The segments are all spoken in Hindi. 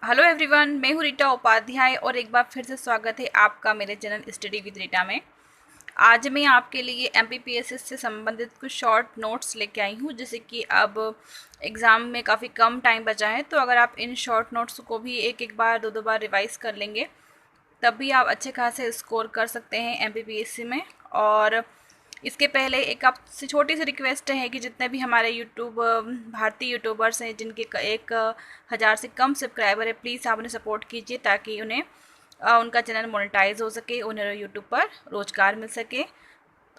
हेलो एवरीवन, मैं हूँ रीटा उपाध्याय और एक बार फिर से स्वागत है आपका मेरे चैनल स्टडी विद रीटा में। आज मैं आपके लिए एमपीपीएससी से संबंधित कुछ शॉर्ट नोट्स लेके आई हूँ, जैसे कि अब एग्ज़ाम में काफ़ी कम टाइम बचा है, तो अगर आप इन शॉर्ट नोट्स को भी एक एक बार दो दो बार रिवाइज़ कर लेंगे तब भी आप अच्छे खासे स्कोर कर सकते हैं एमपीपीएससी में। और इसके पहले एक आपसे छोटी सी रिक्वेस्ट है कि जितने भी हमारे भारतीय यूट्यूबर्स हैं जिनके 1,000 से कम सब्सक्राइबर है, प्लीज़ आप उन्हें सपोर्ट कीजिए ताकि उन्हें उनका चैनल मोनेटाइज हो सके, उन्हें यूट्यूब पर रोज़गार मिल सके।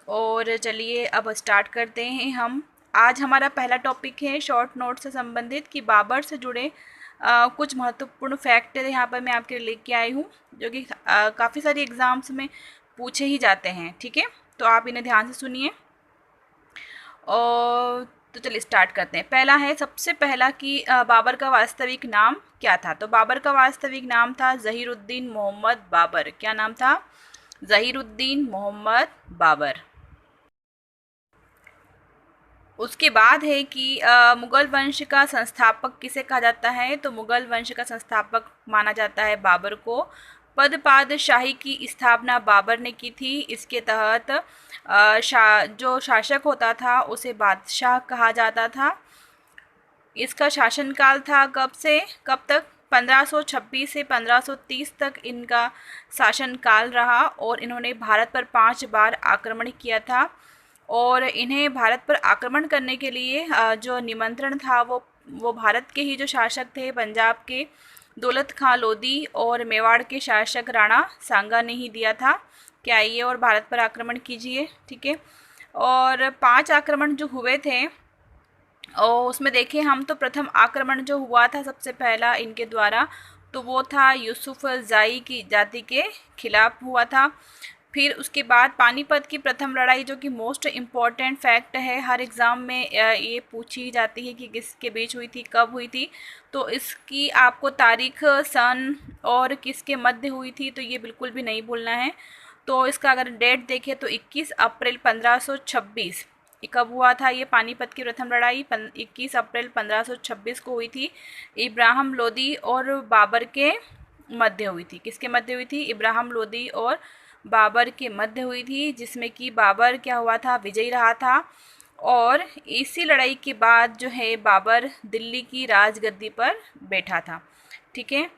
और चलिए अब स्टार्ट करते हैं हम। आज हमारा पहला टॉपिक है शॉर्ट नोट से संबंधित कि बाबर से जुड़े कुछ महत्वपूर्ण फैक्ट यहाँ पर मैं आपके लिए लेके आई हूँ, जो कि काफ़ी सारी एग्ज़ाम्स में पूछे ही जाते हैं। ठीक है, तो आप इन्हें ध्यान से सुनिए। और तो चलिए स्टार्ट करते हैं। पहला है, सबसे पहला कि बाबर का वास्तविक नाम क्या था। तो बाबर का वास्तविक नाम था ज़हीरुद्दीन मोहम्मद बाबर। क्या नाम था? ज़हीरुद्दीन मोहम्मद बाबर। उसके बाद है कि मुग़ल वंश का संस्थापक किसे कहा जाता है। तो मुग़ल वंश का संस्थापक माना जाता है बाबर को। पदपादशाही की स्थापना बाबर ने की थी। इसके तहत जो शासक होता था उसे बादशाह कहा जाता था। इसका शासनकाल था कब से कब तक? 1526 से 1530 तक इनका शासनकाल रहा और इन्होंने भारत पर 5 बार आक्रमण किया था। और इन्हें भारत पर आक्रमण करने के लिए जो निमंत्रण था वो भारत के ही जो शासक थे पंजाब के दौलत खां लोधी और मेवाड़ के शासक राणा सांगा ने ही दिया था कि आइए और भारत पर आक्रमण कीजिए। ठीक है, और 5 आक्रमण जो हुए थे और उसमें देखें हम तो प्रथम आक्रमण जो हुआ था सबसे पहला इनके द्वारा, तो वो था यूसुफ जाई की जाति के खिलाफ हुआ था। फिर उसके बाद पानीपत की प्रथम लड़ाई, जो कि मोस्ट इम्पॉर्टेंट फैक्ट है, हर एग्ज़ाम में ये पूछी जाती है कि किसके बीच हुई थी, कब हुई थी। तो इसकी आपको तारीख, सन और किसके मध्य हुई थी तो ये बिल्कुल भी नहीं भूलना है। तो इसका अगर डेट देखें तो 21 अप्रैल 1526 कब हुआ था ये पानीपत की प्रथम लड़ाई? 21 अप्रैल 1526 को हुई थी। इब्राहिम लोदी और बाबर के मध्य हुई थी। किसके मध्य हुई थी? इब्राहिम लोदी और बाबर के मध्य हुई थी, जिसमें कि बाबर क्या हुआ था? विजयी रहा था। और इसी लड़ाई के बाद जो है बाबर दिल्ली की राजगद्दी पर बैठा था। ठीक है,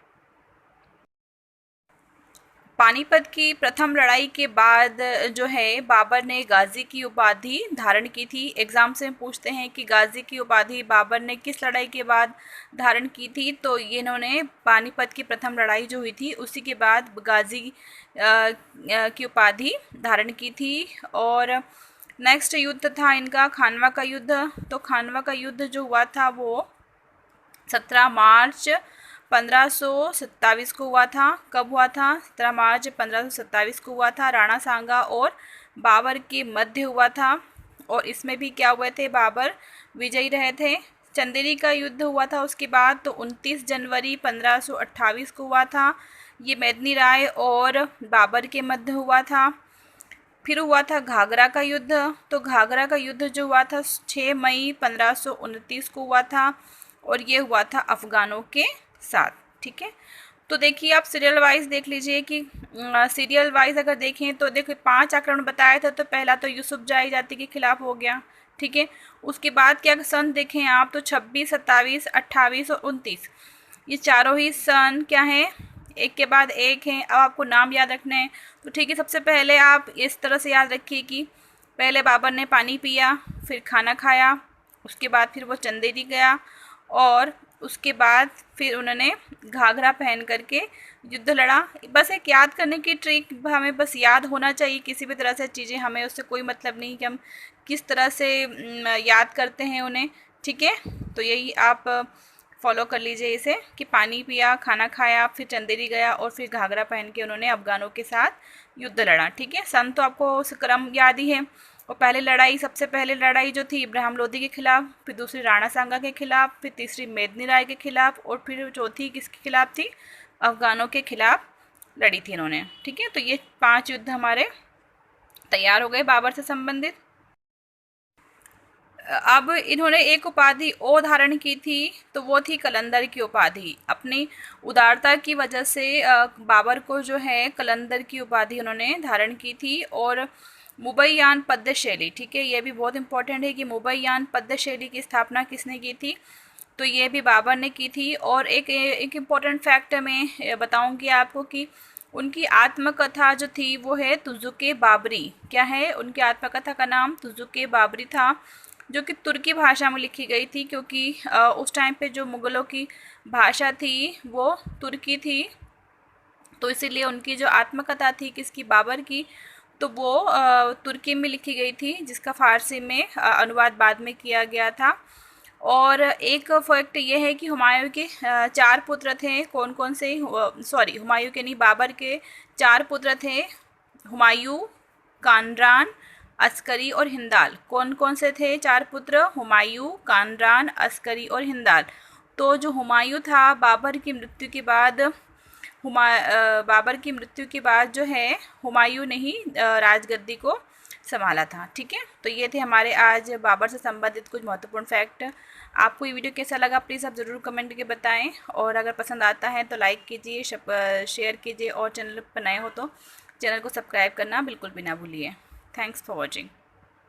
पानीपत की प्रथम लड़ाई के बाद जो है बाबर ने गाजी की उपाधि धारण की थी। एग्जाम से पूछते हैं कि गाजी की उपाधि बाबर ने किस लड़ाई के बाद धारण की थी। तो ये इन्होंने पानीपत की प्रथम लड़ाई जो हुई थी उसी के बाद गाजी की उपाधि धारण की थी। और नेक्स्ट युद्ध था इनका खानवा का युद्ध। तो खानवा का युद्ध जो हुआ था वो 17 मार्च 1527 को हुआ था। कब हुआ था? 17 मार्च 1527 को हुआ था। राणा सांगा और बाबर के मध्य हुआ था और इसमें भी क्या हुए थे? बाबर विजयी रहे थे। चंदेरी का युद्ध हुआ था उसके बाद, तो 29 जनवरी 1528 को हुआ था। ये मेदिनी राय और बाबर के मध्य हुआ था। फिर हुआ था घाघरा का युद्ध। तो घाघरा का युद्ध जो हुआ था 6 मई 1529 को हुआ था और ये हुआ था अफ़गानों के साथ। ठीक है, तो देखिए आप सीरियल वाइज देख लीजिए कि सीरियल वाइज अगर देखें तो देखिए 5 आक्रमण बताया था। तो पहला तो यूसुफ जाई जाति के खिलाफ हो गया। ठीक है, उसके बाद क्या सन देखें आप तो 26, 27, 28 और 29, ये चारों ही सन क्या हैं? एक के बाद एक हैं। अब आपको नाम याद रखना है। तो ठीक है, सबसे पहले आप इस तरह से याद रखिए कि पहले बाबर ने पानी पिया, फिर खाना खाया, उसके बाद फिर वो चंदेरी गया और उसके बाद फिर उन्होंने घाघरा पहन करके युद्ध लड़ा। बस एक याद करने की ट्रिक, हमें बस याद होना चाहिए किसी भी तरह से चीज़ें, हमें उससे कोई मतलब नहीं कि हम किस तरह से याद करते हैं उन्हें। ठीक है, तो यही आप फॉलो कर लीजिए इसे कि पानी पिया, खाना खाया, फिर चंदेरी गया और फिर घाघरा पहन के उन्होंने अफगानों के साथ युद्ध लड़ा। ठीक है, सन तो आपको उस क्रम याद ही है। और पहले लड़ाई, सबसे पहले लड़ाई जो थी इब्राहिम लोदी के खिलाफ, फिर दूसरी राणा सांगा के खिलाफ, फिर तीसरी मेदिनी राय के खिलाफ और फिर चौथी किसके खिलाफ थी? अफगानों के खिलाफ लड़ी थी इन्होंने। ठीक है, तो ये 5 युद्ध हमारे तैयार हो गए बाबर से संबंधित। अब इन्होंने एक उपाधि और धारण की थी, तो वो थी कलंदर की उपाधि। अपनी उदारता की वजह से बाबर को जो है कलंदर की उपाधि उन्होंने धारण की थी। और मुबैयान पद्य शैली, ठीक है, ये भी बहुत इंपॉर्टेंट है कि मुबैयान पद्य शैली की स्थापना किसने की थी, तो ये भी बाबर ने की थी। और एक इम्पॉर्टेंट फैक्ट मैं बताऊंगी आपको कि उनकी आत्मकथा जो थी वो है तुजुके बाबरी। क्या है उनकी आत्मकथा का नाम? तुजुके बाबरी था, जो कि तुर्की भाषा में लिखी गई थी, क्योंकि उस टाइम पे जो मुग़लों की भाषा थी वो तुर्की थी। तो इसीलिए उनकी जो आत्मकथा थी किसकी, बाबर की, तो वो तुर्की में लिखी गई थी, जिसका फ़ारसी में अनुवाद बाद में किया गया था। और एक फैक्ट ये है कि हुमायूं के 4 पुत्र थे। कौन कौन से? सॉरी, हुमायूं के नहीं, बाबर के 4 पुत्र थे, हुमायूं, कामरान, अस्करी और हिंदाल। कौन कौन से थे 4 पुत्र? हुमायूं, कामरान, अस्करी और हिंदाल। तो जो हुमायूं था, बाबर की मृत्यु के बाद जो है हुमायूं ने ही राजगद्दी को संभाला था। ठीक है, तो ये थे हमारे आज बाबर से संबंधित कुछ महत्वपूर्ण फैक्ट। आपको ये वीडियो कैसा लगा प्लीज़ आप ज़रूर कमेंट करके बताएं, और अगर पसंद आता है तो लाइक कीजिए, शेयर कीजिए, और चैनल पर नए हो तो चैनल को सब्सक्राइब करना बिल्कुल भी ना भूलिए। Thanks for watching.